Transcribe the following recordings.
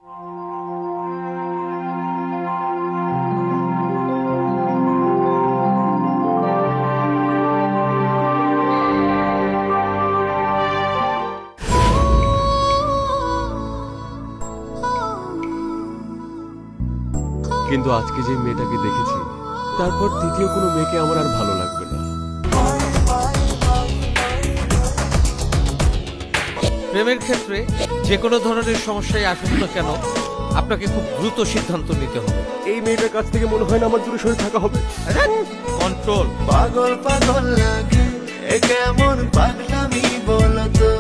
কিন্তু আজকে যে মেয়েটাকে দেখেছি তারপর দ্বিতীয় কোনো মেয়েকে আমার আর ভালো লাগবে না। প্রেমের ক্ষেত্রে যে কোনো ধরনের সমস্যায় আসুক না কেন আপনাকে খুব দ্রুত সিদ্ধান্ত নিতে হবে। এই মেয়েটার কাছ থেকে মনে হয় না আমার দূরে সরে থাকা হবে। কন্ট্রোল। পাগল পাগল লাগে কেমন পাগলামি বলো তো,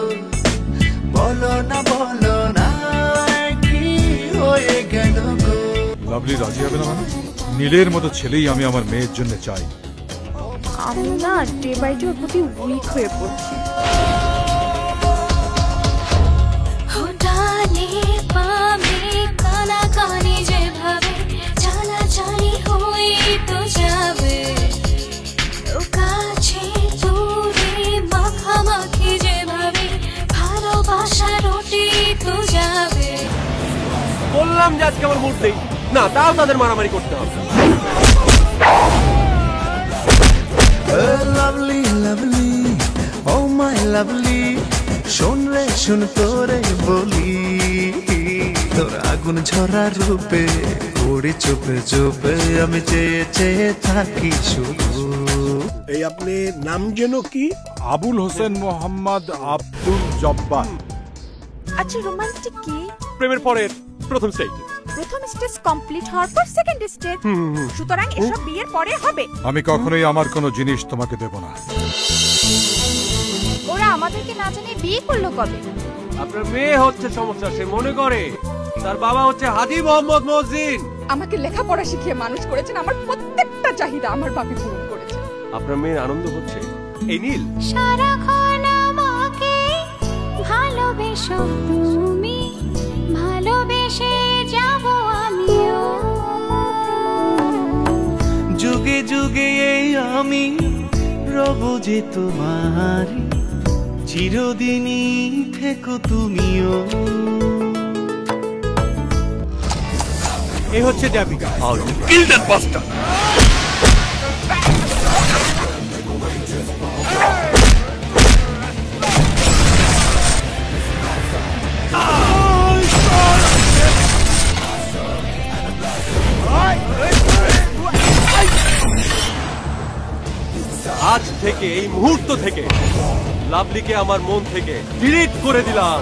বলো না কি হয়ে গেল গো। লাভলি রাজি হবে না মানে? নীলের মতো ছেলেই আমি আমার মেয়ের জন্য চাই। আমি না ডে বাই ডে ওর প্রতি উইক হয়ে পড়ছি। বললাম যে আজকে আমার মুড নেই না, তাও তাদের মারামারি করতে হবে। Lovely lovely oh my lovely, শোন রে শোন তোরে বলি, তোর আগুন ঝরা রূপে ওড়ে চোপে চোপে আমি চেয়ে চেয়ে থাকি শুধু। এই আপনি নাম যেন কি? আবুল হোসেন মোহাম্মদ আব্দুল জব্বার। আচ্ছা রোমান্টিক কি? প্রেমের পরের প্রথম স্টেজ। প্রথম স্টেজ কমপ্লিট হওয়ার পর সেকেন্ড স্টেজ। সুতরাং এসব বিয়ের পরে হবে। আমি কখনোই আমার কোনো জিনিস তোমাকে দেব না। ওরা আমাদেরকে না জানে বিয়ে করলো কবে? আপনার মেয়ে হচ্ছে সমস্যা, সে মনে করে তার বাবা হচ্ছে হাজী মোহাম্মদ মহসিন। আমাকে লেখাপড়া শিখিয়ে মানুষ করেছেন, আমার প্রত্যেকটা চাহিদা আমার বাবা পূরণ করেছে। আপনার মেয়ের আনন্দ হচ্ছে এই নীল। সারাক্ষণ আমাকে ভালোবেসো তুমি, ভালোবেসে যাব আমিও। যুগে যুগে এই আমি রব যে তোমার, চিরদিনই থেকো তুমিও। এই হচ্ছে দেবিকা। কিল দ্যাট বাস্টার্ড। আজ থেকে এই মুহূর্ত থেকে লাভলিকে আমার মন থেকে ডিলিট করে দিলাম।